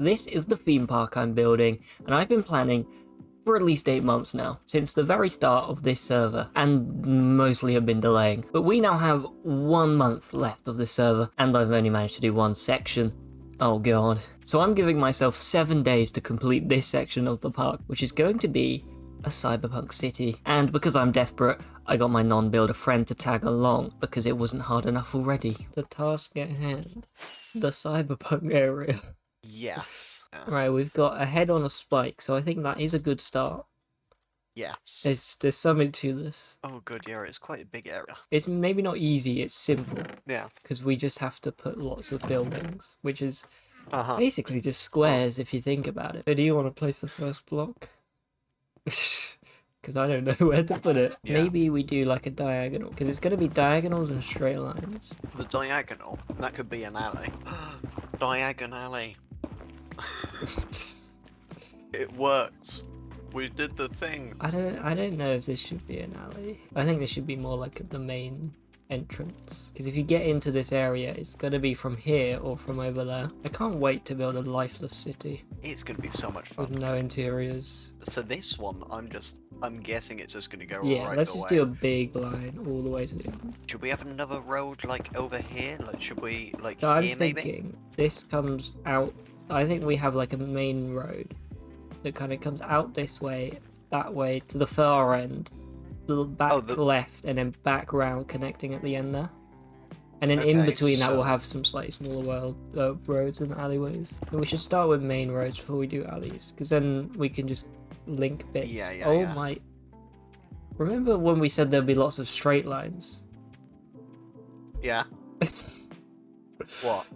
This is the theme park I'm building, and I've been planning for at least 8 months now, since the very start of this server, and mostly have been delaying. But we now have 1 month left of this server, and I've only managed to do one section. Oh god. So I'm giving myself 7 days to complete this section of the park, which is going to be a cyberpunk city. And because I'm desperate, I got my non-builder friend to tag along, because it wasn't hard enough already. The task at hand. The cyberpunk area. Yes. Right, we've got a head on a spike, so I think that is a good start. Yes. There's something to this. Oh, good. Yeah, it's quite a big area. It's maybe not easy, it's simple. Yeah. Because we just have to put lots of buildings, which is Uh-huh. basically just squares if you think about it. So do you want to place the first block? Because I don't know where to put it. Yeah. Maybe we do like a diagonal, because it's going to be diagonals and straight lines. The diagonal, that could be an alley. Diagon alley. It works. We did the thing. I don't know if this should be an alley. I think this should be more like the main entrance. Because if you get into this area, it's going to be from here or from over there. I can't wait to build a lifeless city It's gonna be so much with fun. no interiors. So this one, I'm guessing it's just gonna go Yeah, right let's the just way. do a big line all the way to the end. Should we have another road like over here? Like, should we like So I'm here maybe? thinking this comes out. I think we have like a main road that kind of comes out this way, that way to the far end, back left, and then back round, connecting at the end there. And then in Okay, between that, we'll so- have some slightly smaller roads and alleyways. And we should start with main roads before we do alleys, because then we can just link bits. Yeah, Oh yeah. my! Remember when we said there'd be lots of straight lines? Yeah. What?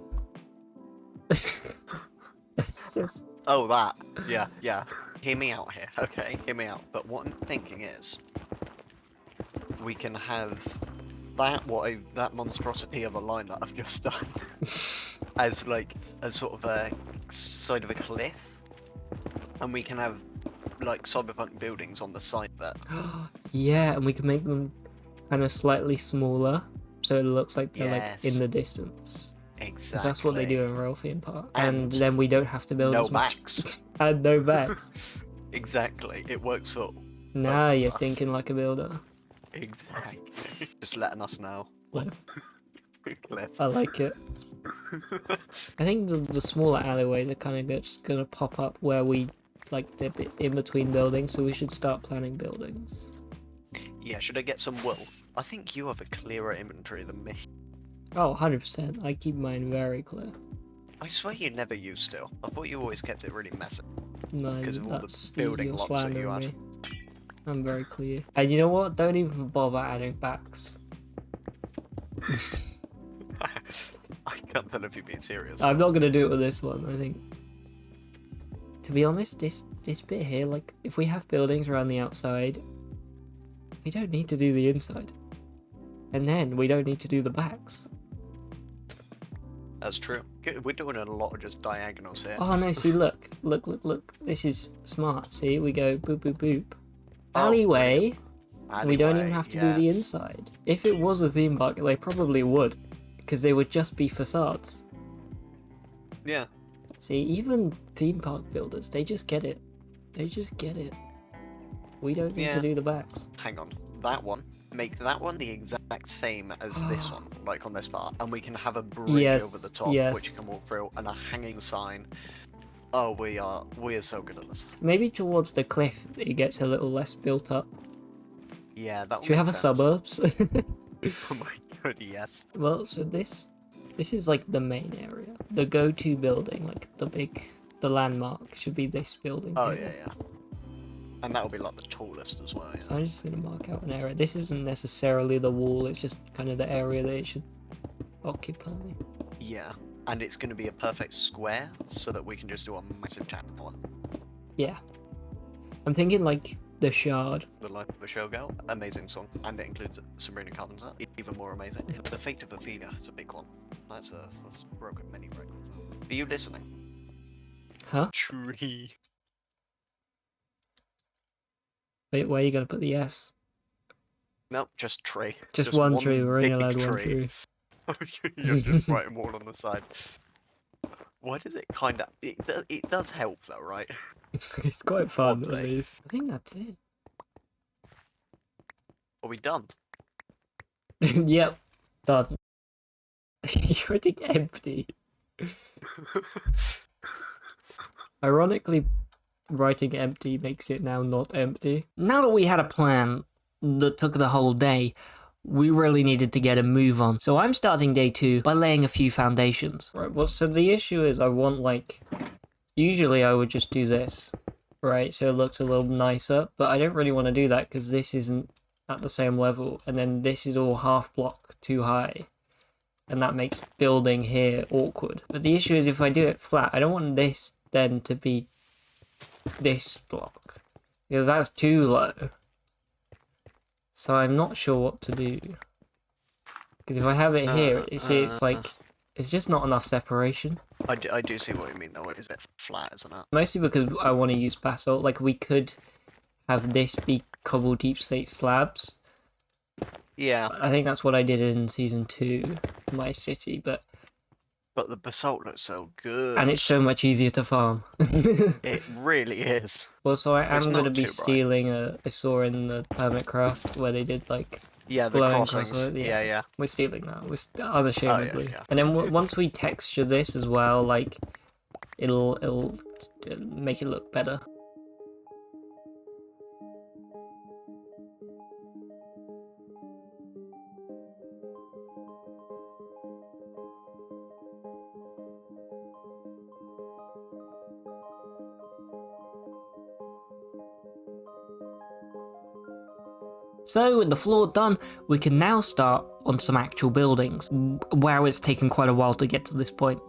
It's just... Oh, that. Yeah, yeah. Hear me out here. Okay, hear me out. But what I'm thinking is, we can have that monstrosity of a line that I've just done as like a sort of a side of a cliff, and we can have like cyberpunk buildings on the side there. Yeah, and we can make them kind of slightly smaller, so it looks like they're like in Yes. the distance. Exactly. Because that's what they do in Royal Theme Park. And And then we don't have to build no as much. backs. And no backs. Exactly. It works for Now both you're of us. thinking like a builder. Exactly. Just letting us know. Cliff. Cliff. I like it. I think the smaller alleyways are kind of just gonna pop up where we like dip it in between buildings, so we should start planning buildings. Yeah, should I get some wool? I think you have a clearer inventory than me. Oh, 100%. I keep mine very clear. I swear you never used to. I thought you always kept it really messy. No, Because of all the that's building you're lots that you slandering had. me. I'm very clear. And you know what? Don't even bother adding backs. I can't tell if you're being serious. I'm not gonna do it with this one. I think. To be honest, this bit here, like, if we have buildings around the outside, we don't need to do the inside, and then we don't need to do the backs. That's true. We're doing a lot of just diagonals here. Oh no! See, look. This is smart. See, we go boop boop boop. Oh, Alleyway. We don't even Alleyway, have to do the yes. inside. If it was a theme park, they probably would, because they would just be facades. Yeah. See, even theme park builders, they just get it. They just get it. We don't need to Yeah. do the backs. Hang on. That one. Make that one the exact same as this one, like on this part, and we can have a bridge Yes, over the top, yes. which you can walk through, and a hanging sign. Oh, we are so good at this. Maybe towards the cliff, it gets a little less built up. Yeah, that. Should we have a suburbs? Oh my god, yes. Well, so this is like the main area. The go-to building, like the landmark, should be this building Oh here. yeah. And that'll be like the tallest as well. Yeah. So I'm just gonna mark out an area. This isn't necessarily the wall, it's just kind of the area that it should occupy. Yeah, and it's going to be a perfect square so that we can just do a massive tower. Yeah. I'm thinking like the Shard. The Life of a Showgirl, amazing song, and it includes Sabrina Carpenter, even more amazing. The Fate of Ophelia is a big one. That's broken many records. Are you listening? Huh? Tree. Wait, where are you gonna put the S? No, just tree. Just one tree, we're only big allowed one tree. You're just writing one on the side. Why does it kind of... It does help though, right? It's quite fun, at Oddly. least. I think that's it. Are we done? Yep, done. You're already empty. Ironically, writing empty makes it now not empty. Now that we had a plan that took the whole day, we really needed to get a move on. So I'm starting day 2 by laying a few foundations. Right, well, so the issue is I want, like... Usually I would just do this, right? So it looks a little nicer, but I don't really want to do that because this isn't at the same level. And then this is all half block too high. And that makes building here awkward. But the issue is if I do it flat, I don't want this then to be this block. Because that's too low. So I'm not sure what to do. Because if I have it here, it's like... It's just not enough separation. I do see what you mean though. Is it flat, isn't it? Mostly because I want to use basalt. Like, we could have this be cobbled deep slate slabs. Yeah. I think that's what I did in season 2, my city, but the basalt looks so good. and it's so much easier to farm. It really is. Well, so I It's am going to not be too bright. stealing I saw in the Hermitcraft where they did, like, Yeah, the glowing crossings. crossover, Yeah. we're stealing that. We're unashamedly. yeah. And then once we texture this as well, like, it'll make it look better. So with the floor done, we can now start on some actual buildings, where it's taken quite a while to get to this point.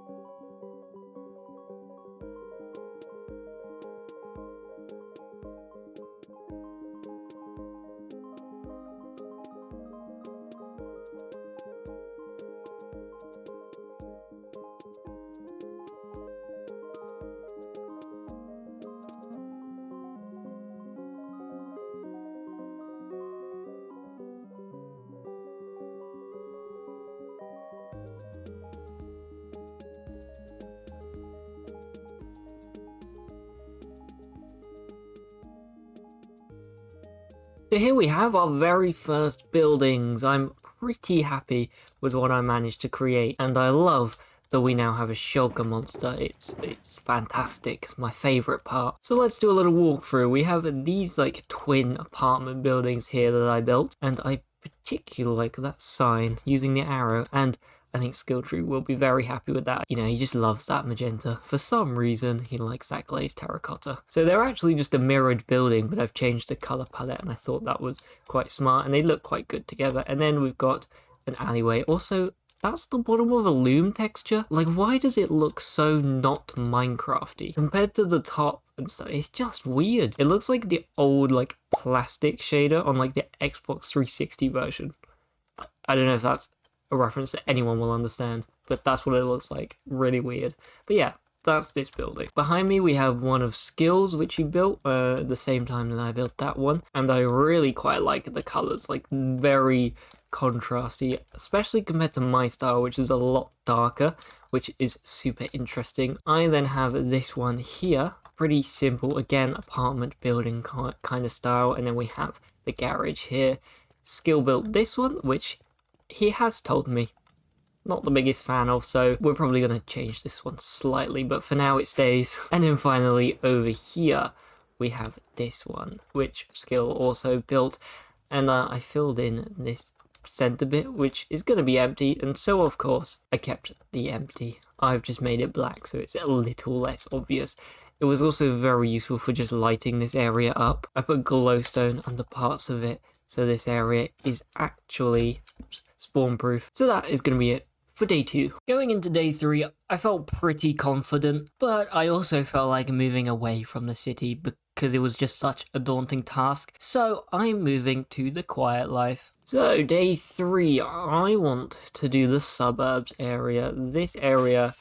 So here we have our very first buildings. I'm pretty happy with what I managed to create, and I love that we now have a shulker monster. It's fantastic. It's my favourite part. So let's do a little walkthrough. We have these like twin apartment buildings here that I built, and I particularly like that sign using the arrow, and I think Skilltree will be very happy with that. You know, he just loves that magenta. For some reason, he likes that glazed terracotta. So they're actually just a mirrored building, but I've changed the colour palette, and I thought that was quite smart, and they look quite good together. And then we've got an alleyway. Also, that's the bottom of a loom texture. Like, why does it look so not Minecrafty compared to the top and stuff? It's just weird. It looks like the old, like, plastic shader on, like, the Xbox 360 version. I don't know if that's a reference that anyone will understand, but that's what it looks like. Really weird. But yeah, that's this building. Behind me we have one of Skills, which he built at the same time that I built that one, and I really quite like the colours, like very contrasty, especially compared to my style, which is a lot darker, which is super interesting. I then have this one here, pretty simple, again, apartment building kind of style, and then we have the garage here. Skill built this one, which he has told me not the biggest fan of, so we're probably going to change this one slightly, but for now it stays. And then finally over here we have this one, which Skill also built, and I filled in this center bit, which is going to be empty, and so of course I kept the empty. I've just made it black so it's a little less obvious. It was also very useful for just lighting this area up. I put glowstone under parts of it, so this area is actually spawn proof. So that is going to be it for day 2. Going into day 3, I felt pretty confident, but I also felt like moving away from the city because it was just such a daunting task. So I'm moving to the quiet life. So day 3, I want to do the suburbs area, this area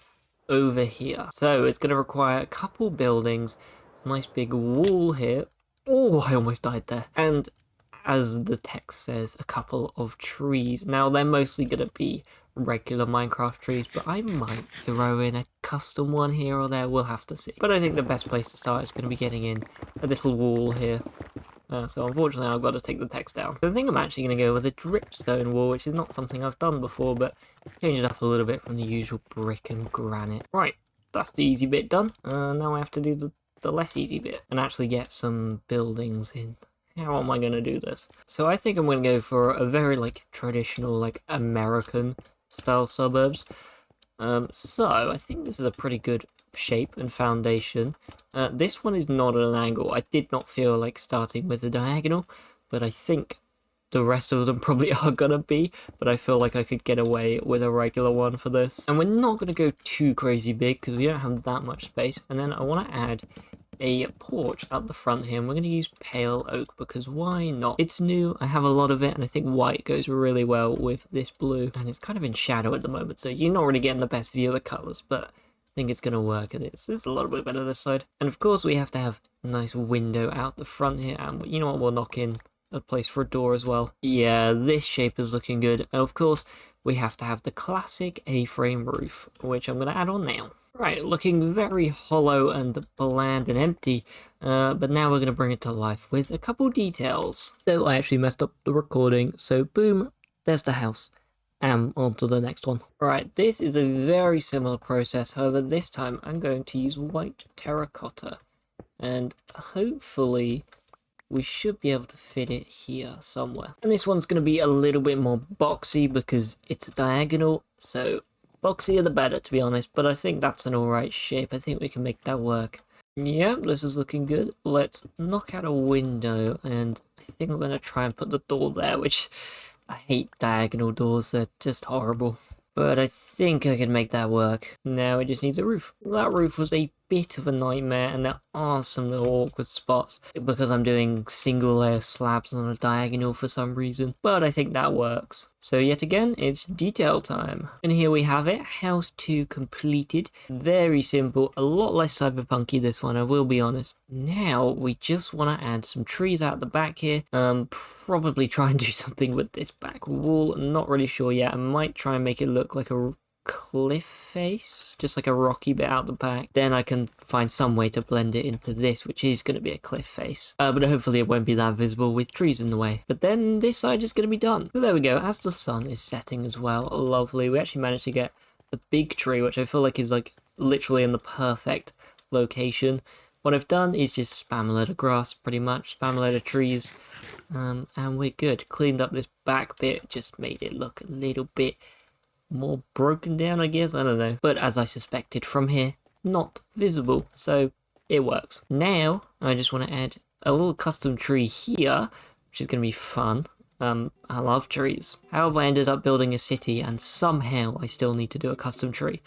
over here. So it's going to require a couple buildings, a nice big wall here. Oh, I almost died there. And as the text says, a couple of trees. Now they're mostly going to be regular Minecraft trees, but I might throw in a custom one here or there. We'll have to see. But I think the best place to start is going to be getting in a little wall here. So unfortunately I've got to take the text down. I think I'm actually going to go with a dripstone wall, which is not something I've done before, but change it up a little bit from the usual brick and granite. Right, that's the easy bit done. Now I have to do the less easy bit and actually get some buildings in. How am I going to do this? So I think I'm going to go for a very like traditional like American style suburbs. So I think this is a pretty good shape and foundation. This one is not at an angle. I did not feel like starting with a diagonal, but I think the rest of them probably are gonna be, but I feel like I could get away with a regular one for this. And we're not gonna go too crazy big because we don't have that much space. And then I want to add a porch at the front here, and we're going to use pale oak because why not? It's new, I have a lot of it, and I think white goes really well with this blue, and it's kind of in shadow at the moment, so you're not really getting the best view of the colours, but I think it's going to work, and it's a little bit better this side. And of course we have to have a nice window out the front here, and you know what, we'll knock in a place for a door as well. Yeah, this shape is looking good, and of course we have to have the classic A-frame roof, which I'm going to add on now. Right, looking very hollow and bland and empty, but now we're going to bring it to life with a couple details. So I actually messed up the recording, so boom, there's the house. And on to the next one. Right, this is a very similar process, however this time I'm going to use white terracotta. And hopefully we should be able to fit it here somewhere. And this one's going to be a little bit more boxy because it's a diagonal, so boxier the better, to be honest, but I think that's an alright shape. I think we can make that work. Yep, this is looking good. Let's knock out a window, and I think I'm going to try and put the door there, which I hate diagonal doors, they're just horrible. But I think I can make that work. Now it just needs a roof. That roof was a bit of a nightmare, and there are some little awkward spots because I'm doing single layer slabs on a diagonal for some reason, but I think that works. So yet again, it's detail time. And here we have it, house 2 completed. Very simple, a lot less cyberpunky this one, I will be honest. Now we just want to add some trees out the back here. Probably try and do something with this back wall, not really sure yet. I might try and make it look like a cliff face, just like a rocky bit out the back. Then I can find some way to blend it into this, which is going to be a cliff face, but hopefully it won't be that visible with trees in the way. But then this side is going to be done. So there we go, as the sun is setting as well, lovely. We actually managed to get a big tree, which I feel like is like literally in the perfect location. What I've done is just spam a load of grass, pretty much, spam a load of trees, and we're good. Cleaned up this back bit, just made it look a little bit more broken down, I guess, I don't know. But as I suspected from here, not visible, so it works. Now, I just want to add a little custom tree here, which is going to be fun. I love trees. How have I ended up building a city and somehow I still need to do a custom tree?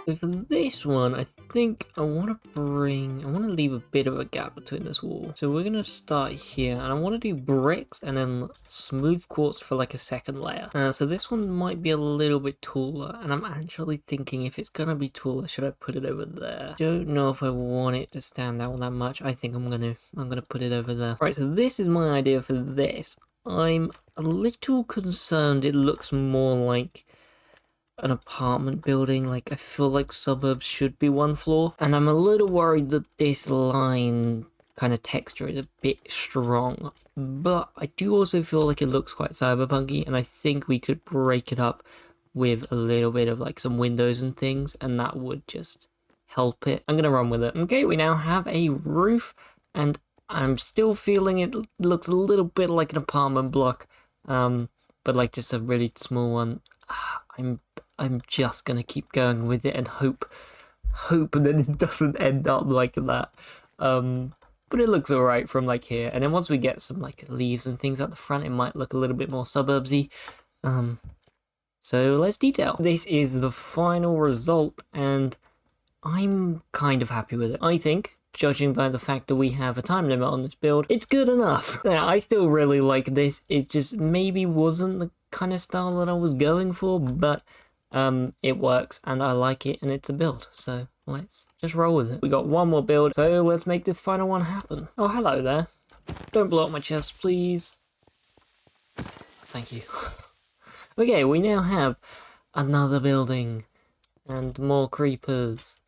So for this one, I think I want to leave a bit of a gap between this wall. So we're going to start here, and I want to do bricks and then smooth quartz for like a second layer. So this one might be a little bit taller, and I'm actually thinking if it's going to be taller, should I put it over there? Don't know if I want it to stand out that much. I think I'm going to put it over there. Right, so this is my idea for this. I'm a little concerned it looks more like an apartment building. Like, I feel like suburbs should be one floor, and I'm a little worried that this line kind of texture is a bit strong, but I do also feel like it looks quite cyberpunky, and I think we could break it up with a little bit of like some windows and things, and that would just help it. I'm gonna run with it. Okay, we now have a roof, and I'm still feeling it looks a little bit like an apartment block, but like just a really small one. I'm just gonna keep going with it and hope that it doesn't end up like that. But it looks alright from like here, and then once we get some like leaves and things at the front, it might look a little bit more suburbsy. So let's detail. This is the final result, and I'm kind of happy with it. I think judging by the fact that we have a time limit on this build, it's good enough. Now, I still really like this. It just maybe wasn't the kind of style that I was going for, but it works and I like it and it's a build. So let's just roll with it. We got one more build, so let's make this final one happen. Oh, hello there. Don't blow up my chest, please. Thank you. Okay, we now have another building and more creepers.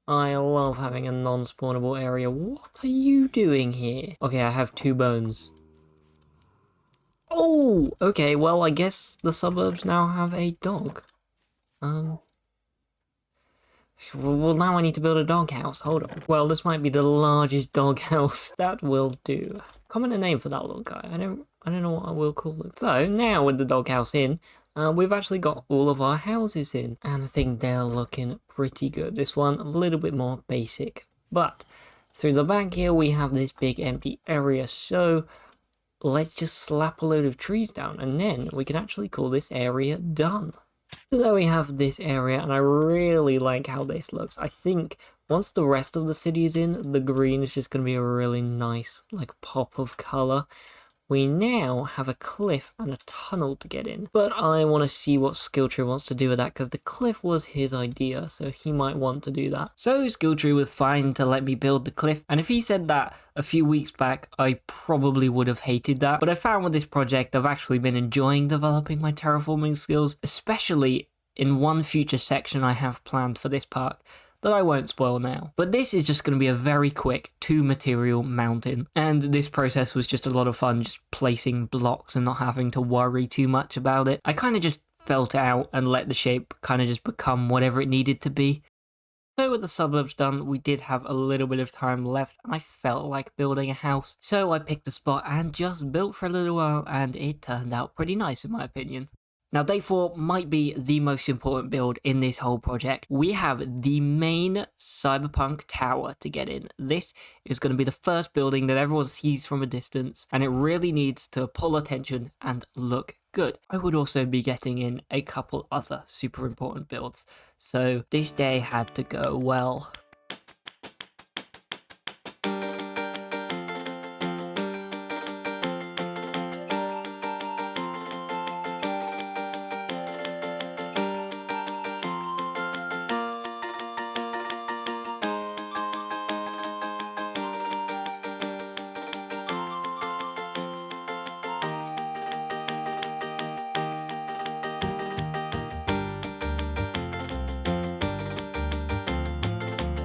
I love having a non-spawnable area. What are you doing here? Okay, I have 2 bones. Oh, okay, well, I guess the suburbs now have a dog. Well, now I need to build a doghouse. Hold on. Well, this might be the largest doghouse. That will do. Comment a name for that little guy. I don't know what I will call it. So, now with the doghouse in, we've actually got all of our houses in, and I think they're looking pretty good. This one, a little bit more basic, but through the back here, we have this big empty area, so let's just slap a load of trees down, and then we can actually call this area done. So there we have this area, and I really like how this looks. I think once the rest of the city is in, the green is just going to be a really nice, like, pop of colour. We now have a cliff and a tunnel to get in, but I want to see what Skilltree wants to do with that, because the cliff was his idea, so he might want to do that. So Skilltree was fine to let me build the cliff, and if he said that a few weeks back, I probably would have hated that, but I found with this project I've actually been enjoying developing my terraforming skills, especially in one future section I have planned for this park that I won't spoil now. But this is just going to be a very quick 2-material mountain, and this process was just a lot of fun, just placing blocks and not having to worry too much about it. I kind of just felt it out and let the shape kind of just become whatever it needed to be. So with the suburbs done, we did have a little bit of time left, and I felt like building a house. So I picked a spot and just built for a little while, and it turned out pretty nice in my opinion. Now, day 4 might be the most important build in this whole project. We have the main cyberpunk tower to get in. This is going to be the first building that everyone sees from a distance, and it really needs to pull attention and look good. I would also be getting in a couple other super important builds, so this day had to go well.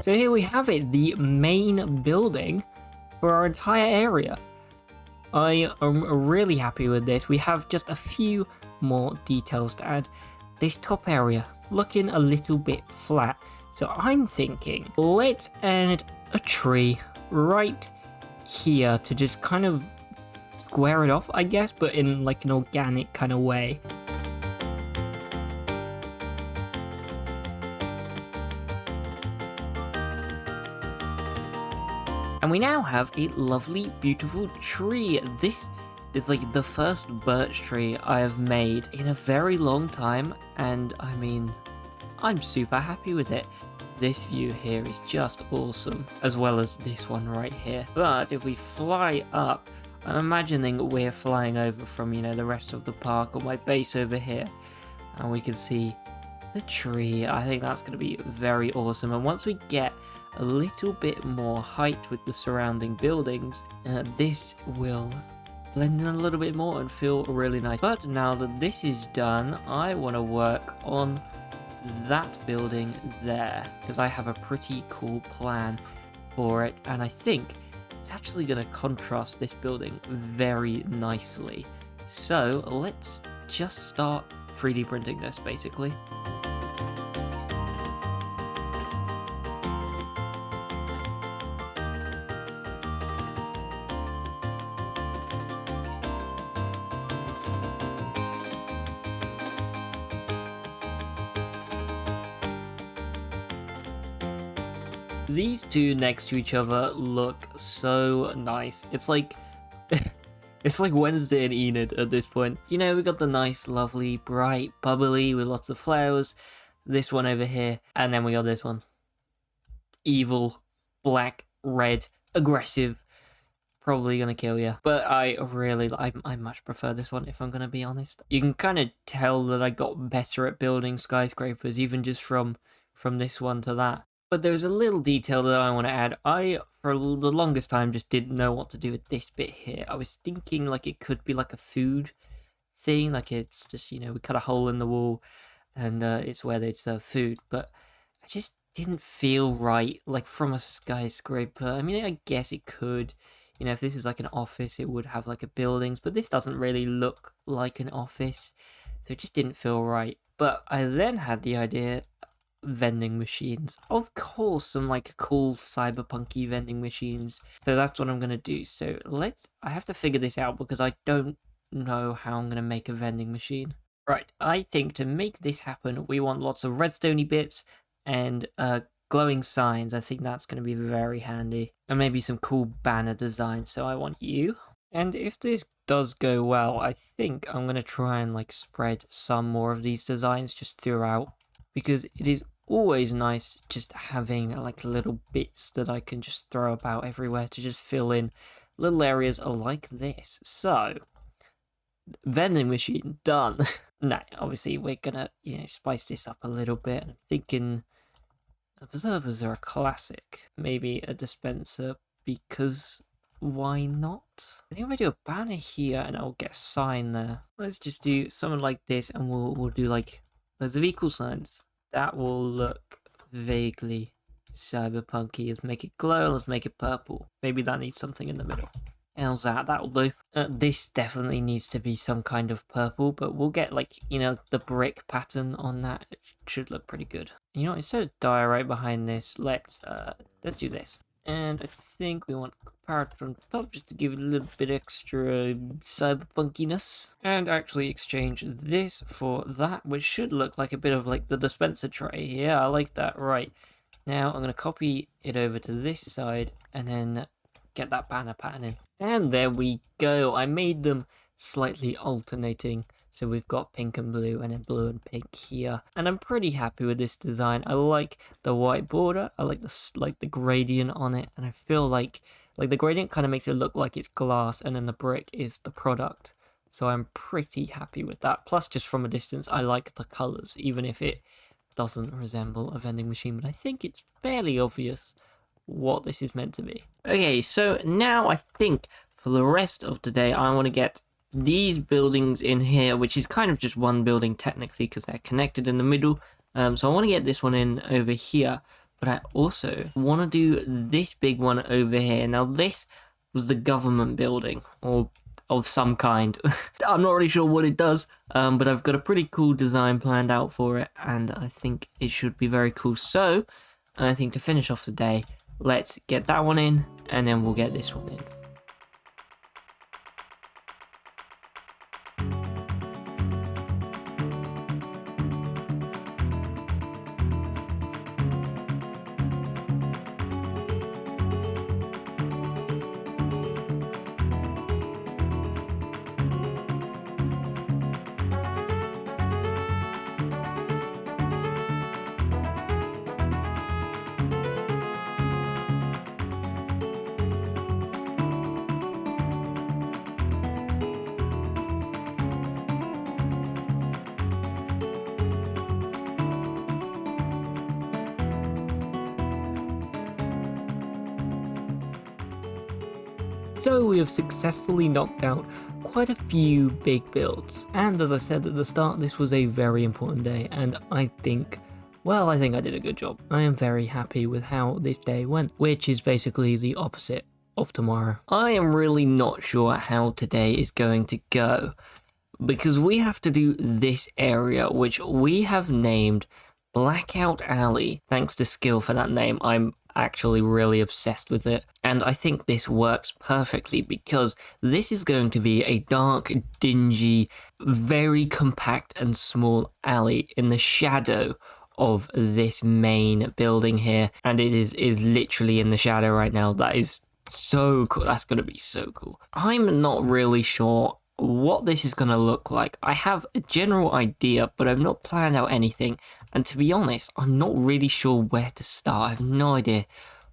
So here we have it, the main building for our entire area. I am really happy with this. We have just a few more details to add. This top area looking a little bit flat. So I'm thinking, let's add a tree right here to just kind of square it off, I guess, but in like an organic kind of way. And we now have a lovely, beautiful tree. This is like the first birch tree I have made in a very long time, and I mean, I'm super happy with it. This view here is just awesome, as well as this one right here. But if we fly up, I'm imagining we're flying over from, you know, the rest of the park or my base over here, and we can see the tree. I think that's going to be very awesome. And once we get a little bit more height with the surrounding buildings, this will blend in a little bit more and feel really nice. But now that this is done, I want to work on that building there, because I have a pretty cool plan for it, and I think it's actually going to contrast this building very nicely. So let's just start 3D printing this basically. These two next to each other look so nice. It's like it's like Wednesday and Enid at this point. You know, we got the nice, lovely, bright, bubbly with lots of flowers. This one over here, and then we got this one. Evil, black, red, aggressive, probably gonna kill you. But I much prefer this one, if I'm gonna be honest. You can kind of tell that I got better at building skyscrapers, even just from this one to that. But there's a little detail that I want to add. I, for the longest time, just didn't know what to do with this bit here. I was thinking like it could be like a food thing, like it's just, we cut a hole in the wall and it's where they'd serve food, but I just didn't feel right, like from a skyscraper. I mean, I guess it could, if this is like an office, it would have like a buildings, but this doesn't really look like an office, so it just didn't feel right. But I then had the idea, vending machines. Of course, some like cool cyberpunky vending machines. So that's what I'm gonna do. So I have to figure this out because I don't know how I'm gonna make a vending machine. Right, I think to make this happen, we want lots of redstoney bits and glowing signs. I think that's gonna be very handy. And maybe some cool banner designs. So I want you. And if this does go well, I think I'm gonna try and like spread some more of these designs just throughout, because it is always nice just having like little bits that I can just throw about everywhere to just fill in little areas like this. So, vending machine done. Now, obviously we're gonna, spice this up a little bit. I'm thinking observers are a classic. Maybe a dispenser, because why not? I think if I do a banner here and I'll get a sign there. Let's just do something like this, and we'll do like loads of equal signs. That will look vaguely cyberpunky. Let's make it glow. Let's make it purple. Maybe that needs something in the middle. How's that? That'll do. This definitely needs to be some kind of purple, but we'll get like, the brick pattern on that. It should look pretty good. Instead of diorite behind this, let's do this. And I think we want comparator on top just to give it a little bit extra cyberpunkiness. And actually exchange this for that, which should look like a bit of like the dispenser tray. Yeah, I like that. Right. Now I'm going to copy it over to this side and then get that banner pattern in. And there we go. I made them slightly alternating. So we've got pink and blue and then blue and pink here. And I'm pretty happy with this design. I like the white border. I like the gradient on it. And I feel like the gradient kind of makes it look like it's glass and then the brick is the product. So I'm pretty happy with that. Plus, just from a distance, I like the colors, even if it doesn't resemble a vending machine. But I think it's fairly obvious what this is meant to be. Okay, so now I think for the rest of today, I want to get these buildings in here, which is kind of just one building technically because they're connected in the middle. So I want to get this one in over here, but I also want to do this big one over here. Now this was the government building, or of some kind. I'm not really sure what it does, but I've got a pretty cool design planned out for it, and I think it should be very cool. So I think to finish off the day, let's get that one in, and then we'll get this one in. So we have successfully knocked out quite a few big builds, and as I said at the start, this was a very important day, and I think I did a good job. I am very happy with how this day went, which is basically the opposite of tomorrow. I am really not sure how today is going to go, because we have to do this area, which we have named Blackout Alley. Thanks to Skill for that name. I'm actually really obsessed with it, and I think this works perfectly because this is going to be a dark, dingy, very compact and small alley in the shadow of this main building here, and it is literally in the shadow right now. That is so cool. That's going to be so cool. I'm not really sure what this is going to look like. I have a general idea, but I've not planned out anything, and to be honest, I'm not really sure where to start. I have no idea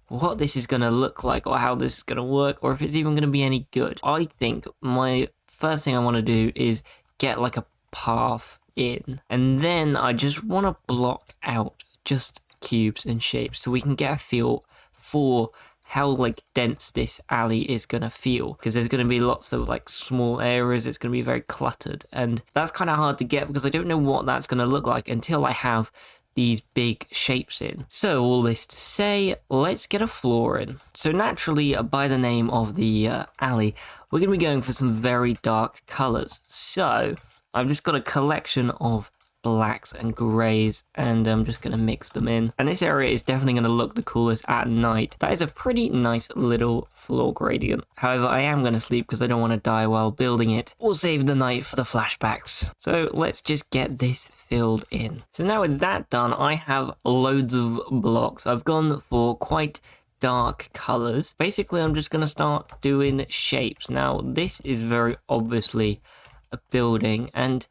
what this is going to look like or how this is going to work or if it's even going to be any good. I think my first thing I want to do is get like a path in, and then I just want to block out just cubes and shapes so we can get a feel for how like dense this alley is gonna feel, because there's gonna be lots of like small areas. It's gonna be very cluttered, and that's kind of hard to get because I don't know what that's gonna look like until I have these big shapes in. So all this to say, let's get a floor in. So naturally, by the name of the alley, we're gonna be going for some very dark colors. So I've just got a collection of blacks and greys, and I'm just going to mix them in. And this area is definitely going to look the coolest at night. That is a pretty nice little floor gradient. However, I am going to sleep because I don't want to die while building it. We'll save the night for the flashbacks. So let's just get this filled in. So now with that done, I have loads of blocks. I've gone for quite dark colors. Basically, I'm just going to start doing shapes. Now, this is very obviously a building, and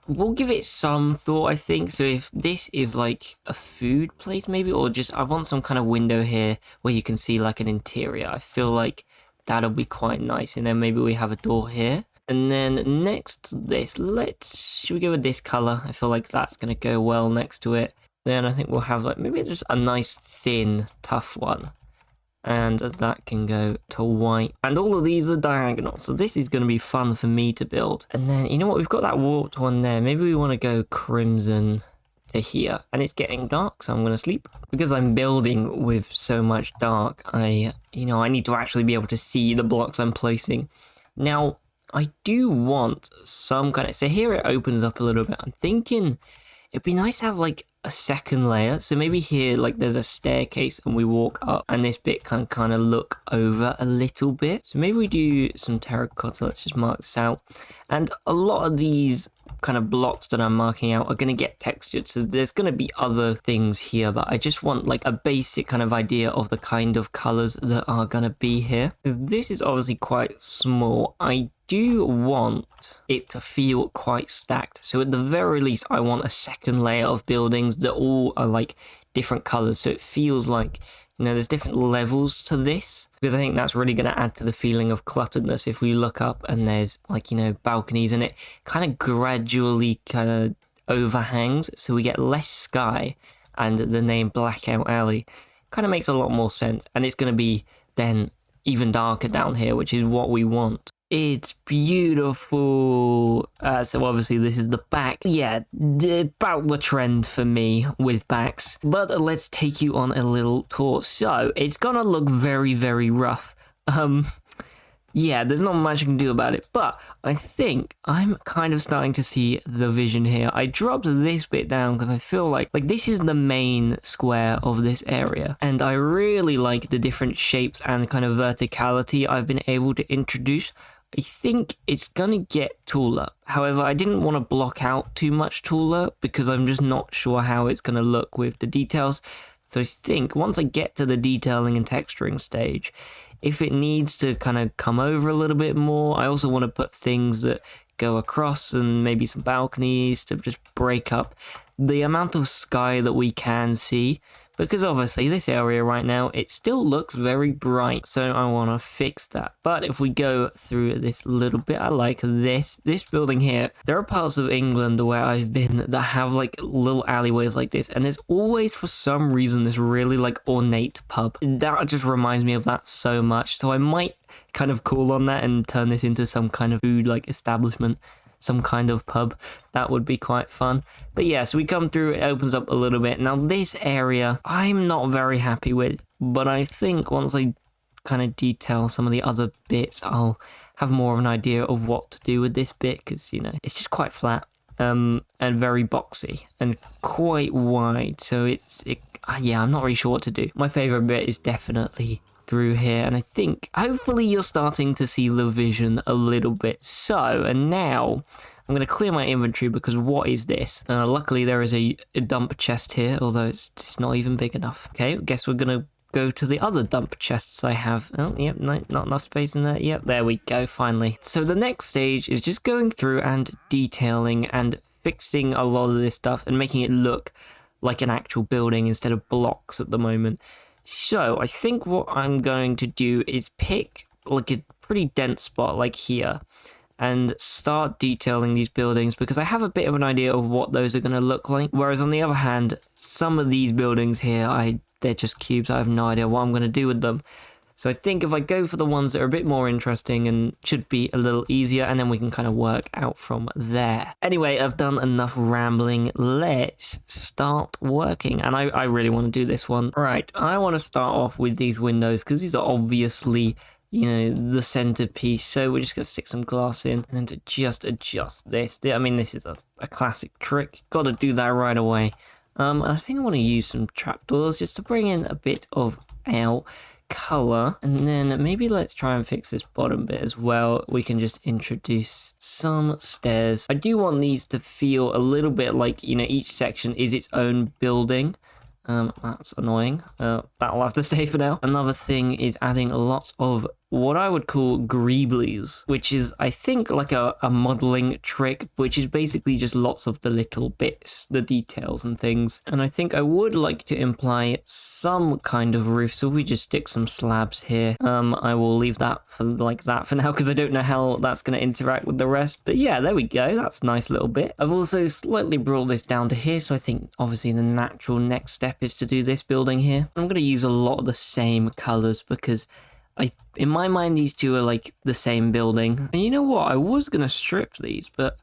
we'll give it some thought, I think. So if this is like a food place maybe, or just I want some kind of window here where you can see like an interior, I feel like that'll be quite nice. And then maybe we have a door here. And then next to this, should we go with this color? I feel like that's going to go well next to it. Then I think we'll have like maybe just a nice thin tough one, and that can go to white, and all of these are diagonal, so this is going to be fun for me to build. And then you know what, we've got that warped one there, maybe we want to go crimson to here, and it's getting dark, so I'm going to sleep because I'm building with so much dark. I need to actually be able to see the blocks I'm placing. Now I do want some kind of, so here it opens up a little bit. I'm thinking it'd be nice to have like a second layer. So maybe here, like there's a staircase and we walk up, and this bit can kind of look over a little bit. So maybe we do some terracotta. Let's just mark this out. And a lot of these kind of blocks that I'm marking out are going to get textured. So there's going to be other things here, but I just want like a basic kind of idea of the kind of colors that are going to be here. This is obviously quite small. I do want it to feel quite stacked. So at the very least, I want a second layer of buildings that all are like different colors. So it feels like, there's different levels to this, because I think that's really going to add to the feeling of clutteredness. If we look up and there's like, balconies, and it kind of gradually kind of overhangs. So we get less sky, and the name Blackout Alley kind of makes a lot more sense. And it's going to be then even darker down here, which is what we want. It's beautiful. So obviously this is the back. Yeah, about the trend for me with backs. But let's take you on a little tour. So it's gonna look very, very rough. Yeah, there's not much I can do about it, but I think I'm kind of starting to see the vision here. I dropped this bit down because I feel like this is the main square of this area, and I really like the different shapes and kind of verticality I've been able to introduce. I think it's gonna get taller. However, I didn't want to block out too much taller because I'm just not sure how it's gonna look with the details. So I think once I get to the detailing and texturing stage, if it needs to kind of come over a little bit more, I also want to put things that go across and maybe some balconies to just break up the amount of sky that we can see. Because obviously this area right now, it still looks very bright, so I want to fix that. But if we go through this little bit, I like this building here. There are parts of England where I've been that have like little alleyways like this, and there's always for some reason this really like ornate pub. That just reminds me of that so much, so I might kind of call on that and turn this into some kind of food like establishment, some kind of pub. That would be quite fun. But yeah, so we come through, it opens up a little bit. Now this area I'm not very happy with, but I think once I kind of detail some of the other bits, I'll have more of an idea of what to do with this bit, because it's just quite flat and very boxy and quite wide, so yeah, I'm not really sure what to do. My favorite bit is definitely through here, and I think hopefully you're starting to see the vision a little bit. So, and now I'm going to clear my inventory, because what is this? Luckily there is a dump chest here, although it's just not even big enough. Okay, I guess we're going to go to the other dump chests I have. Oh, yep, no, not enough space in there. Yep, there we go, finally. So the next stage is just going through and detailing and fixing a lot of this stuff and making it look like an actual building instead of blocks at the moment. So I think what I'm going to do is pick like a pretty dense spot like here and start detailing these buildings because I have a bit of an idea of what those are going to look like. Whereas on the other hand, some of these buildings here, they're just cubes. I have no idea what I'm going to do with them. So I think if I go for the ones that are a bit more interesting and should be a little easier, and then we can kind of work out from there. Anyway, I've done enough rambling. Let's start working. And I really want to do this one. Right, I want to start off with these windows because these are obviously, you know, the centerpiece. So we're just going to stick some glass in and just adjust this. I mean, this is a classic trick. Got to do that right away. I think I want to use some trapdoors just to bring in a bit of our color, and then maybe let's try and fix this bottom bit as well. We can just introduce some stairs. I do want these to feel a little bit like, you know, each section is its own building. That's annoying. That'll have to stay for now. Another thing is adding lots of what I would call greeblies, which is, I think, like a modeling trick, which is basically just lots of the little bits, the details and things. And I think I would like to imply some kind of roof, so if we just stick some slabs here. I will leave that for like that for now, because I don't know how that's going to interact with the rest. But yeah, there we go. That's a nice little bit. I've also slightly brought this down to here, so I think obviously the natural next step is to do this building here. I'm going to use a lot of the same colors because in my mind, these two are like the same building. And you know what? I was going to strip these, but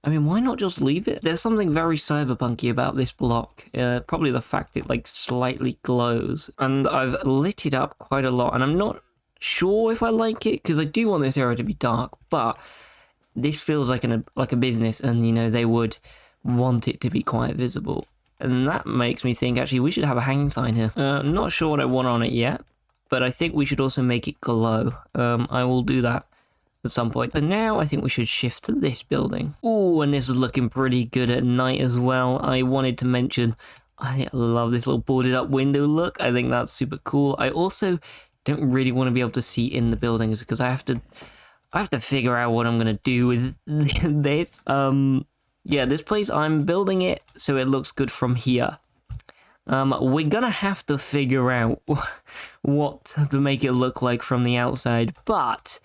I mean, why not just leave it? There's something very cyberpunky about this block. Probably the fact it like slightly glows. And I've lit it up quite a lot. And I'm not sure if I like it because I do want this area to be dark. But this feels like a business, and you know, they would want it to be quite visible. And that makes me think, actually, we should have a hanging sign here. Not sure what I want on it yet, but I think we should also make it glow. I will do that at some point. But now I think we should shift to this building. Oh, and this is looking pretty good at night as well. I wanted to mention, I love this little boarded up window look. I think that's super cool. I also don't really want to be able to see in the buildings because I have to figure out what I'm going to do with this. Yeah, this place, I'm building it so it looks good from here. We're gonna have to figure out what to make it look like from the outside, but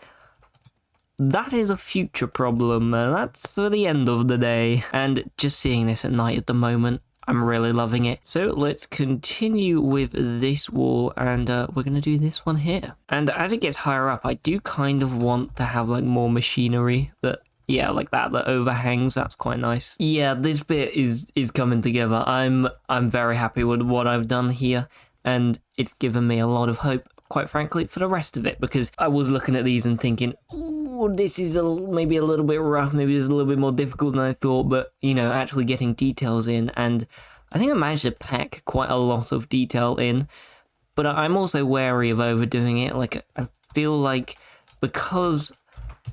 that is a future problem. That's the end of the day. And just seeing this at night at the moment, I'm really loving it. So let's continue with this wall, and we're gonna do this one here. And as it gets higher up, I do kind of want to have like more machinery that, yeah, like that overhangs. That's quite nice. Yeah, this bit is coming together. I'm very happy with what I've done here, and it's given me a lot of hope, quite frankly, for the rest of it, because I was looking at these and thinking, oh, this is maybe a little bit rough, maybe it's a little bit more difficult than I thought, but, you know, actually getting details in, and I think I managed to pack quite a lot of detail in, but I'm also wary of overdoing it. Like, I feel like because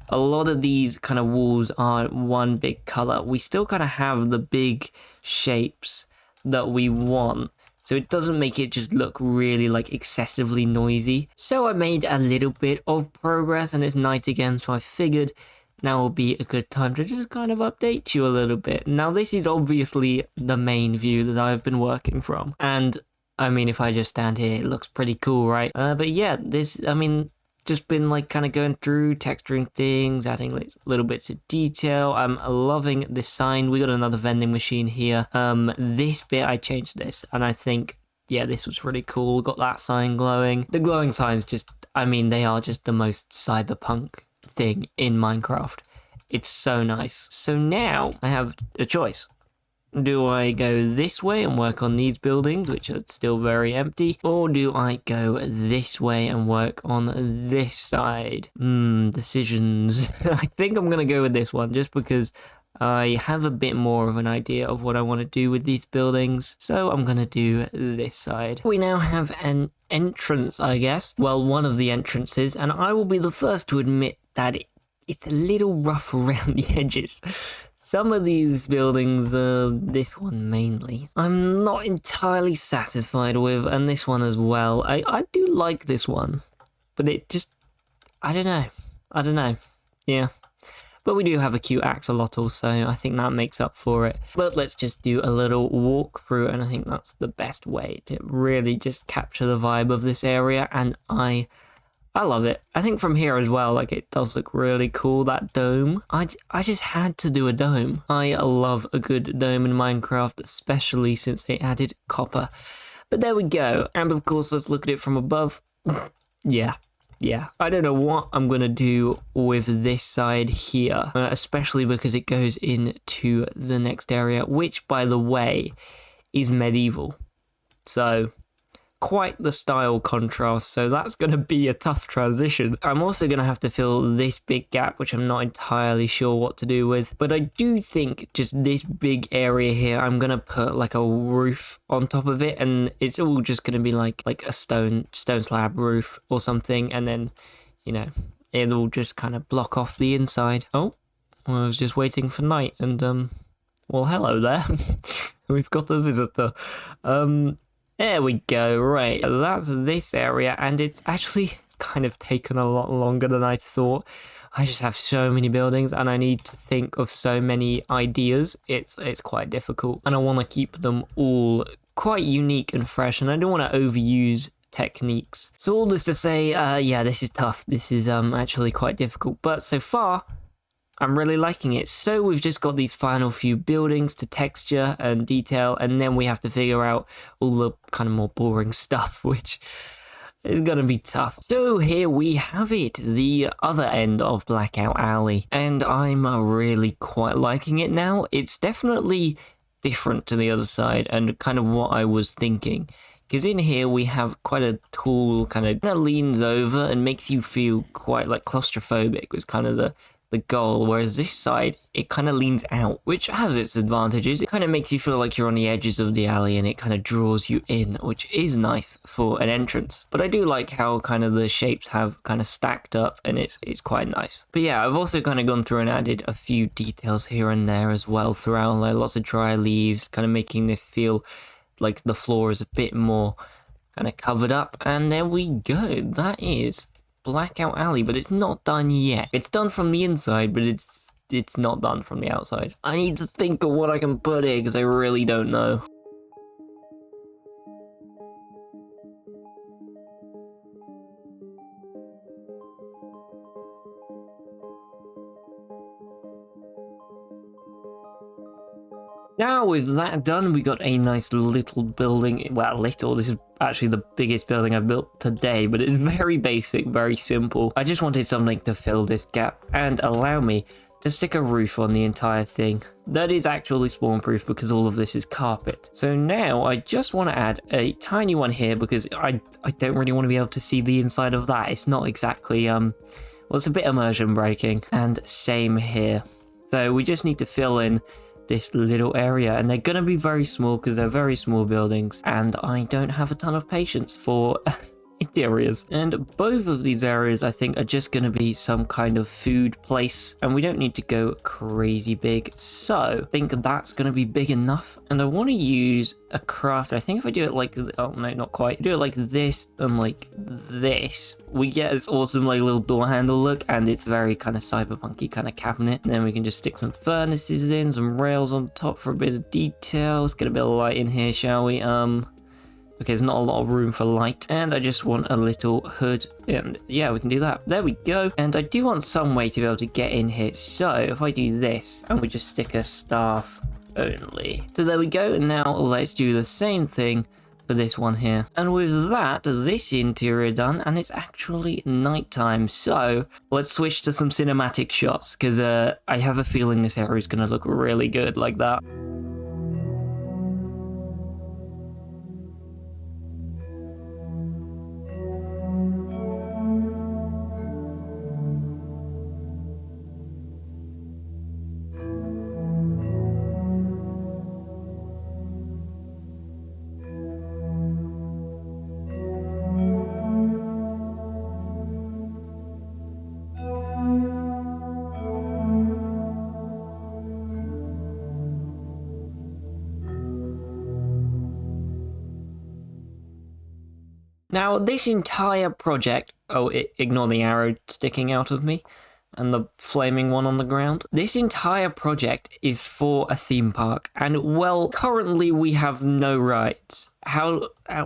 a lot of these kind of walls are one big color, we still kind of have the big shapes that we want, so it doesn't make it just look really like excessively noisy. So I made a little bit of progress, and it's night again, so I figured now will be a good time to just kind of update you a little bit. Now this is obviously the main view that I've been working from, and I mean, if I just stand here, it looks pretty cool, right? But yeah, I mean, just been like kind of going through, texturing things, adding like little bits of detail. I'm loving this sign. We got another vending machine here. This bit, I changed this, and I think, yeah, this was really cool. Got that sign glowing. The glowing signs just, I mean, they are just the most cyberpunk thing in Minecraft. It's so nice. So now I have a choice. Do I go this way and work on these buildings, which are still very empty? Or do I go this way and work on this side? Decisions. I think I'm going to go with this one, just because I have a bit more of an idea of what I want to do with these buildings. So I'm going to do this side. We now have an entrance, I guess. Well, one of the entrances, and I will be the first to admit that it's a little rough around the edges. Some of these buildings, this one mainly, I'm not entirely satisfied with, and this one as well. I do like this one, but it just, I don't know. Yeah. But we do have a cute axolotl, so I think that makes up for it. But let's just do a little walk through, and I think that's the best way to really just capture the vibe of this area, and I love it. I think from here as well, like, it does look really cool, that dome. I just had to do a dome. I love a good dome in Minecraft, especially since they added copper. But there we go. And of course, let's look at it from above. Yeah. I don't know what I'm going to do with this side here, especially because it goes into the next area, which, by the way, is medieval. So quite the style contrast, so that's going to be a tough transition. I'm also going to have to fill this big gap, which I'm not entirely sure what to do with, but I do think just this big area here, I'm going to put like a roof on top of it, and it's all just going to be like a stone slab roof or something, and then, you know, it'll just kind of block off the inside. Oh, well, I was just waiting for night, and well, hello there. We've got a visitor. There we go, right, that's this area, and it's kind of taken a lot longer than I thought. I just have so many buildings, and I need to think of so many ideas. It's quite difficult, and I want to keep them all quite unique and fresh, and I don't want to overuse techniques. So all this to say, yeah, this is tough. This is actually quite difficult, but so far, I'm really liking it. So we've just got these final few buildings to texture and detail, and then we have to figure out all the kind of more boring stuff, which is gonna be tough. So here we have it, the other end of Blackout Alley, and I'm really quite liking it now. It's definitely different to the other side and kind of what I was thinking. Because in here we have quite a tall kind of leans over and makes you feel quite like claustrophobic was kind of the goal, whereas this side, it kind of leans out, which has its advantages. It kind of makes you feel like you're on the edges of the alley, and it kind of draws you in, which is nice for an entrance. But I do like how kind of the shapes have kind of stacked up, and it's quite nice. But yeah, I've also kind of gone through and added a few details here and there as well throughout, like lots of dry leaves, kind of making this feel like the floor is a bit more kind of covered up. And there we go. That is Blackout Alley, but it's not done yet. It's done from the inside, but it's not done from the outside. I need to think of what I can put here, because I really don't know. Now with that done, we got a nice little building. Well, little, this is actually the biggest building I've built today, but it's very basic, very simple. I just wanted something to fill this gap and allow me to stick a roof on the entire thing. That is actually spawn proof because all of this is carpet. So now I just want to add a tiny one here because I don't really want to be able to see the inside of that. It's not exactly, well, it's a bit immersion breaking. And same here. So we just need to fill in this little area, and they're going to be very small because they're very small buildings, and I don't have a ton of patience for interiors. And both of these areas I think are just going to be some kind of food place, and we don't need to go crazy big, so I think that's going to be big enough. And I want to use a craft. I think if I do it like, oh no, not quite, do it like this and like this, we get this awesome like little door handle look, and it's very kind of cyberpunky kind of cabinet. And then we can just stick some furnaces in, some rails on top for a bit of detail. Let's get a bit of light in here, shall we? Okay, there's not a lot of room for light, and I just want a little hood, and yeah, we can do that. There we go. And I do want some way to be able to get in here, so if I do this, and we just stick a staff only. So there we go, and now let's do the same thing for this one here. And with that, this interior done, and it's actually nighttime, so let's switch to some cinematic shots, because I have a feeling this area is going to look really good like that. Now, this entire project, ignore the arrow sticking out of me. and the flaming one on the ground. This entire project is for a theme park, and well, currently we have no rides.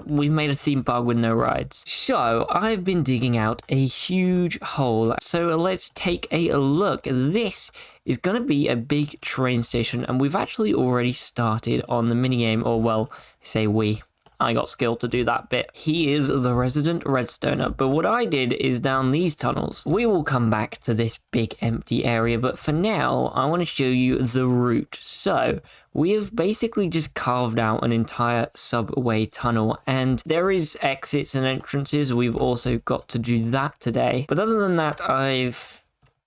We've made a theme park with no rides. So I've been digging out a huge hole. So let's take a look. This is going to be a big train station, and we've actually already started on the minigame, or well, say we. I got skill to do that bit. He is the resident redstoner, but what I did is down these tunnels. We will come back to this big empty area, but for now, I want to show you the route. So, we have basically just carved out an entire subway tunnel, and there is exits and entrances. We've also got to do that today. But other than that, I've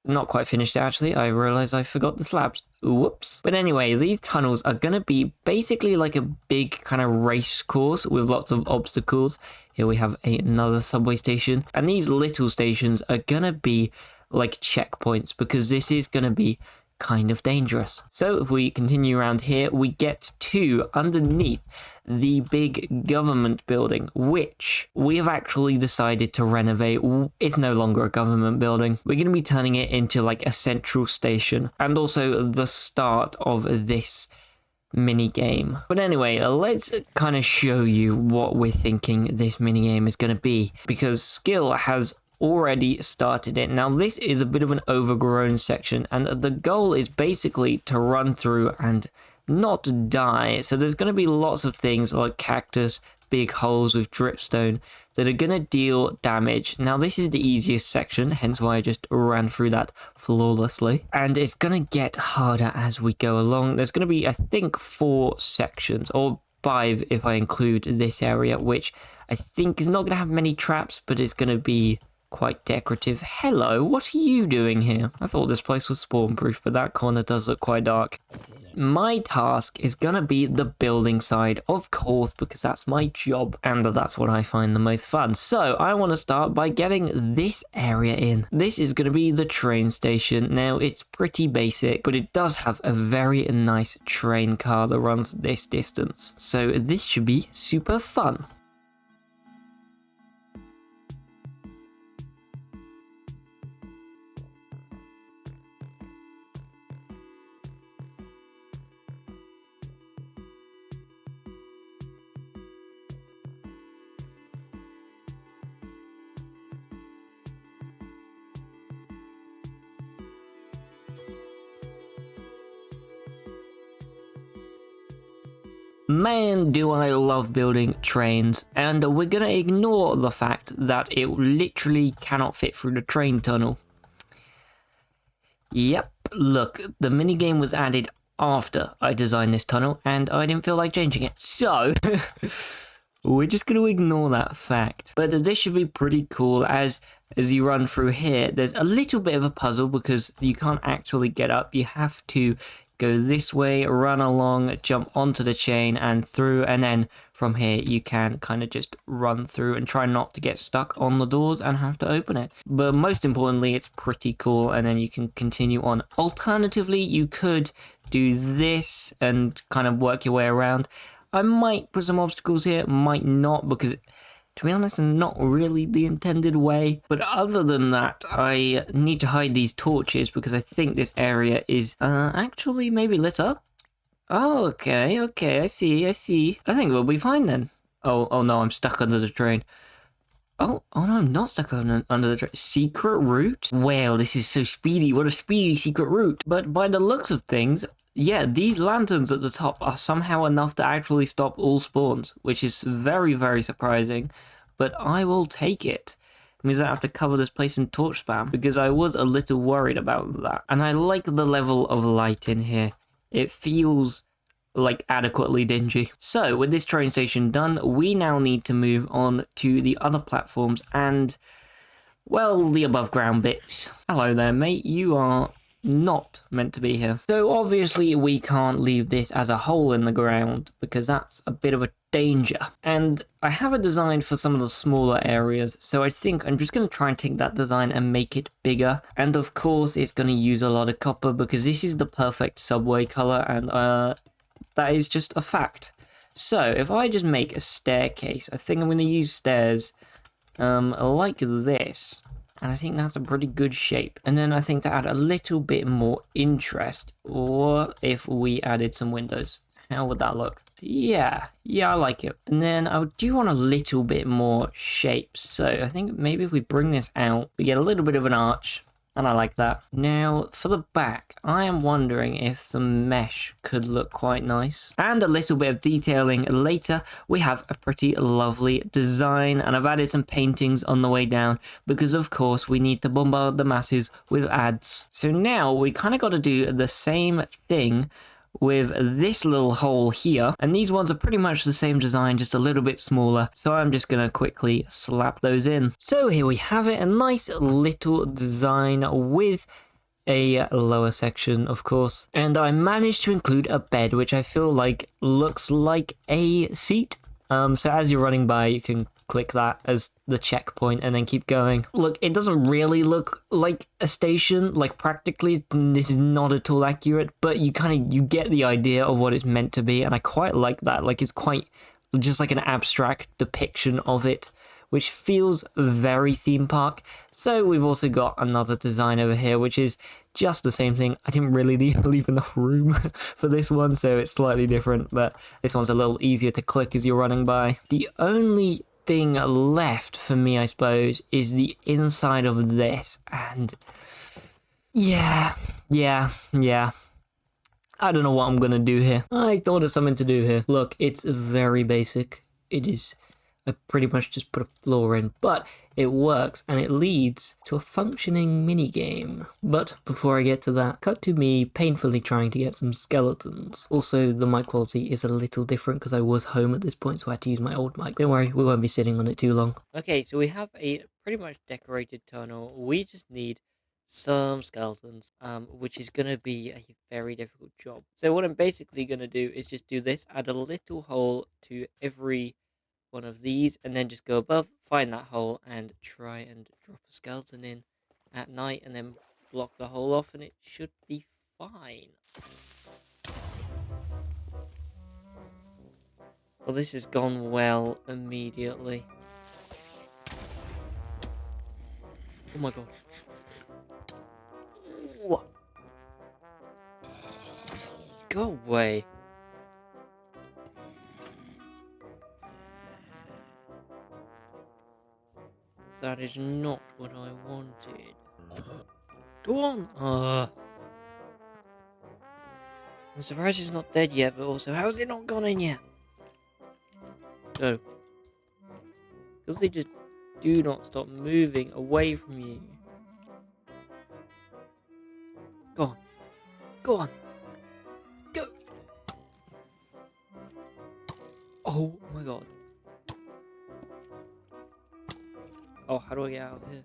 not quite finished it, actually. I realized I forgot the slabs. Whoops. But anyway, these tunnels are going to be basically like a big kind of race course with lots of obstacles. Here we have another subway station. And these little stations are going to be like checkpoints, because this is going to be kind of dangerous. So if we continue around here, we get to underneath the big government building, which we have actually decided to renovate. It's no longer a government building. We're going to be turning it into like a central station, and also the start of this mini game. But anyway, let's kind of show you what we're thinking this mini game is going to be, because Skill has already started it. Now this is a bit of an overgrown section, and the goal is basically to run through and not die. So there's going to be lots of things like cactus, big holes with dripstone that are going to deal damage. Now this is the easiest section, hence why I just ran through that flawlessly, and it's going to get harder as we go along. There's going to be, I think, 4 sections, or 5 if I include this area, which I think is not going to have many traps, but it's going to be quite decorative. Hello, what are you doing here? I thought this place was spawn proof, but that corner does look quite dark. My task is gonna be the building side, of course, because that's my job, and that's what I find the most fun. So I want to start by getting this area in. This is gonna be the train station. Now it's pretty basic, but it does have a very nice train car that runs this distance. So this should be super fun. Man, do I love building trains, and we're gonna ignore the fact that it literally cannot fit through the train tunnel. Yep, look, the minigame was added after I designed this tunnel, and I didn't feel like changing it. So, we're just gonna ignore that fact. But this should be pretty cool. As you run through here, there's a little bit of a puzzle because you can't actually get up. You have to go this way, run along, jump onto the chain and through, and then from here you can kind of just run through and try not to get stuck on the doors and have to open it. But most importantly, it's pretty cool, and then you can continue on. Alternatively, you could do this and kind of work your way around. I might put some obstacles here, might not, because to be honest, not really the intended way. But other than that, I need to hide these torches because I think this area is actually maybe lit up. Oh, okay, I see. I think we'll be fine then. Oh no, I'm stuck under the train. Oh no, I'm not stuck under the train. Secret route? Wow, this is so speedy. What a speedy secret route. But by the looks of things, yeah, these lanterns at the top are somehow enough to actually stop all spawns, which is very, very surprising, but I will take it. It means I have to cover this place in torch spam, because I was a little worried about that. And I like the level of light in here. It feels like adequately dingy. So with this train station done, we now need to move on to the other platforms and, well, the above ground bits. Hello there, mate. You are not meant to be here. So obviously we can't leave this as a hole in the ground because that's a bit of a danger. And I have a design for some of the smaller areas, so I think I'm just going to try and take that design and make it bigger. And of course it's going to use a lot of copper because this is the perfect subway color, and that is just a fact. So if I just make a staircase, I think I'm going to use stairs like this. And I think that's a pretty good shape. And then I think to add a little bit more interest, what if we added some windows? How would that look? Yeah, I like it. And then I do want a little bit more shape. So I think maybe if we bring this out, we get a little bit of an arch. And I like that. Now, for the back, I am wondering if some mesh could look quite nice. And a little bit of detailing later, we have a pretty lovely design. And I've added some paintings on the way down because, of course, we need to bombard the masses with ads. So now we kind of got to do the same thing with this little hole here, and these ones are pretty much the same design, just a little bit smaller, so I'm just gonna quickly slap those in. So here we have it, a nice little design with a lower section, of course, and I managed to include a bed, which I feel like looks like a seat. So as you're running by, you can click that as the checkpoint and then keep going. Look, it doesn't really look like a station, like practically, this is not at all accurate, but you get the idea of what it's meant to be, and I quite like that. Like, it's quite just like an abstract depiction of it, which feels very theme park. So we've also got another design over here, which is just the same thing. I didn't really leave enough room for this one, so it's slightly different, but this one's a little easier to click as you're running by. The only thing left for me, I suppose, is the inside of this, and yeah. I don't know what I'm gonna do here. I thought of something to do here. Look, it's very basic. I pretty much just put a floor in, but it works and it leads to a functioning mini game. But before I get to that, cut to me painfully trying to get some skeletons. Also, the mic quality is a little different because I was home at this point, so I had to use my old mic. Don't worry, we won't be sitting on it too long. Okay, so we have a pretty much decorated tunnel. We just need some skeletons, which is gonna be a very difficult job. So what I'm basically gonna do is just do this, add a little hole to every one of these, and then just go above, find that hole, and try and drop a skeleton in at night, and then block the hole off, and it should be fine. Well, this has gone well immediately. Oh my god. What? Go away. That is not what I wanted. Go on! I'm surprised it's not dead yet, but also, how has it not gone in yet? Go. Because they just do not stop moving away from you. Go on. Go on. Go! Oh my god. Oh, how do I get out of here?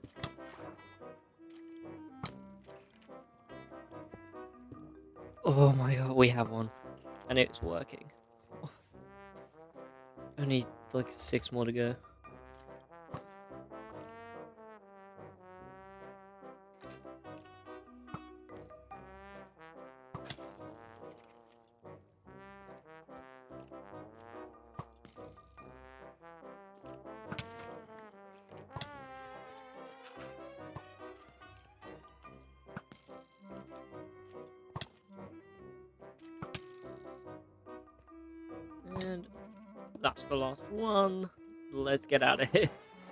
Oh my god, we have one. And it's working. Oh. Only like 6 more to go. And that's the last one. Let's get out of here.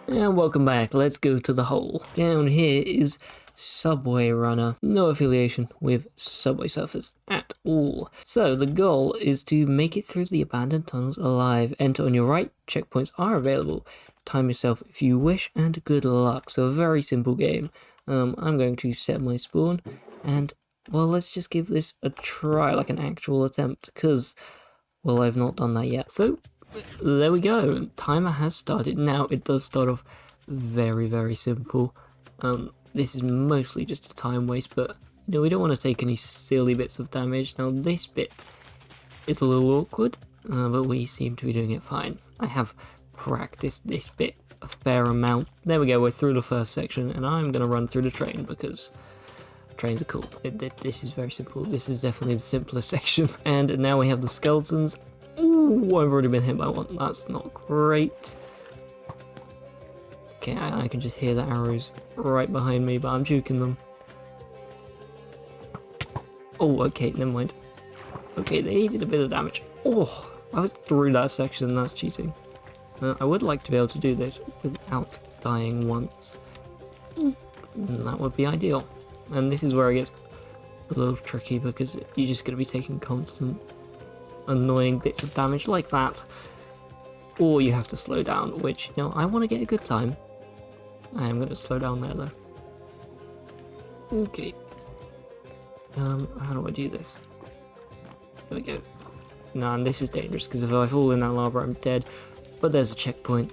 And welcome back. Let's go to the hole. Down here is Subway Runner. No affiliation with Subway Surfers at all. So the goal is to make it through the abandoned tunnels alive. Enter on your right. Checkpoints are available. Time yourself if you wish, and good luck. So a very simple game. I'm going to set my spawn, and well, let's just give this a try, like an actual attempt, because well, I've not done that yet. So there we go. Timer has started. Now it does start off very, very simple. This is mostly just a time waste, but you know, we don't want to take any silly bits of damage. Now this bit is a little awkward, but we seem to be doing it fine. I have practiced this bit a fair amount. There we go, we're through the first section, and I'm going to run through the train because trains are cool. This is very simple. This is definitely the simplest section. And now we have the skeletons. Ooh, I've already been hit by one. That's not great. Okay, I can just hear the arrows right behind me, but I'm juking them. Oh, okay, never mind. Okay, they did a bit of damage. Oh, I was through that section, that's cheating. I would like to be able to do this without dying once. And that would be ideal. And this is where it gets a little tricky because you're just going to be taking constant annoying bits of damage like that. Or you have to slow down, which, you know, I want to get a good time. I am going to slow down there though. Okay. How do I do this? There we go. Nah, and this is dangerous because if I fall in that lava, I'm dead. But there's a checkpoint.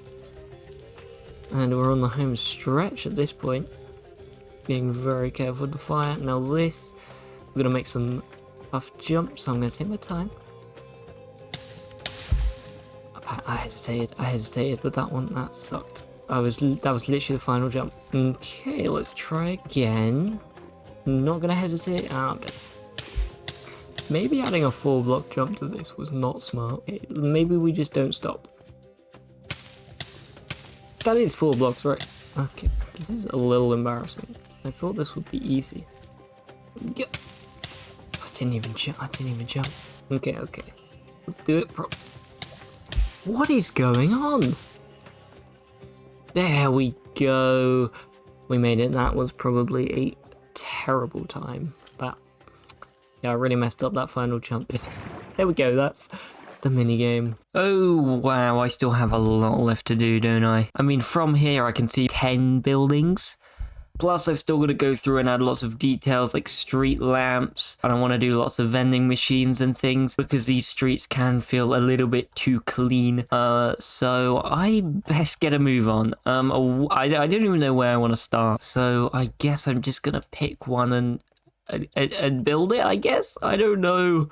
And we're on the home stretch at this point. Being very careful with the fire. Now this, we're going to make some buff jumps, so I'm going to take my time. I hesitated with that one, that sucked. That was literally the final jump. Okay, let's try again. Not going to hesitate. Okay. Maybe adding a 4-block jump to this was not smart. Okay, maybe we just don't stop. That is 4 blocks, right? Okay, this is a little embarrassing. I thought this would be easy. I didn't even jump. Okay. Let's do it What is going on? There we go. We made it. That was probably a terrible time. Yeah, I really messed up that final jump. There we go, that's the minigame. Oh wow, I still have a lot left to do, don't I? I mean, from here I can see 10 buildings. Plus I've still got to go through and add lots of details like street lamps, and I want to do lots of vending machines and things because these streets can feel a little bit too clean. So I best get a move on. I don't even know where I want to start, so I guess I'm just gonna pick one and build it, I guess? I don't know.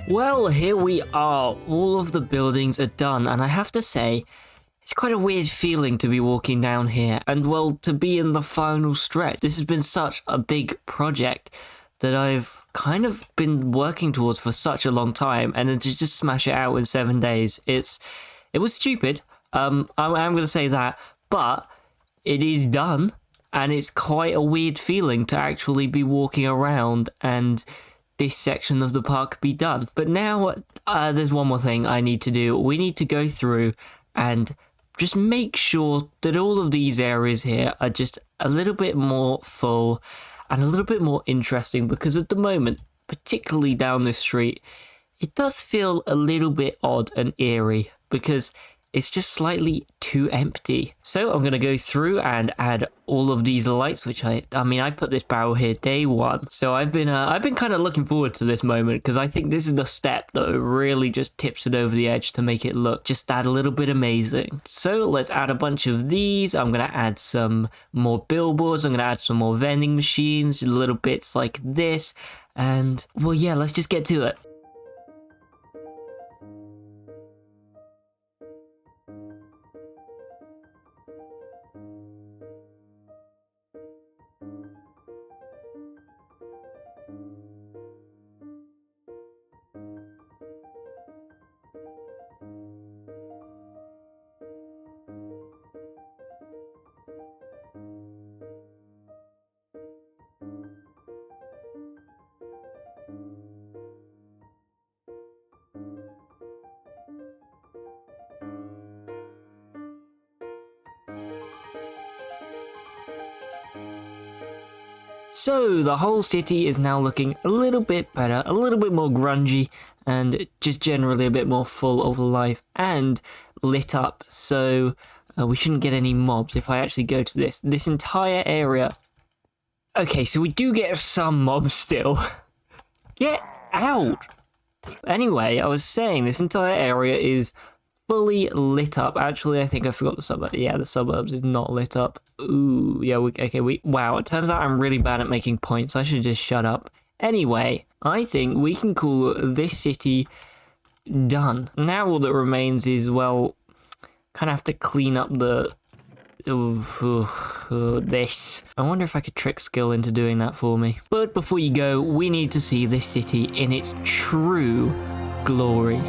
Well, here we are. All of the buildings are done, and I have to say, it's quite a weird feeling to be walking down here, and well, to be in the final stretch. This has been such a big project that I've kind of been working towards for such a long time, and then to just smash it out in 7 days, it was stupid. I'm going to say that, but it is done, and it's quite a weird feeling to actually be walking around and this section of the park be done. But now there's one more thing I need to do. We need to go through and just make sure that all of these areas here are just a little bit more full and a little bit more interesting, because at the moment, particularly down this street, it does feel a little bit odd and eerie because it's just slightly too empty. So I'm going to go through and add all of these lights, which I put this barrel here day one. So I've been kind of looking forward to this moment because I think this is the step that really just tips it over the edge to make it look just that a little bit amazing. So let's add a bunch of these. I'm going to add some more billboards. I'm going to add some more vending machines, little bits like this. And well, yeah, let's just get to it. So the whole city is now looking a little bit better, a little bit more grungy, and just generally a bit more full of life and lit up. So we shouldn't get any mobs if I actually go to this entire area. Okay, so we do get some mobs still. Get out! Anyway, I was saying this entire area is fully lit up. Actually, I think I forgot the suburb. Yeah, the suburbs is not lit up. Ooh, yeah, wow, it turns out I'm really bad at making points. I should just shut up. Anyway, I think we can call this city done. Now all that remains is, well, kind of have to clean up the... this. I wonder if I could trick Skill into doing that for me. But before you go, we need to see this city in its true glory.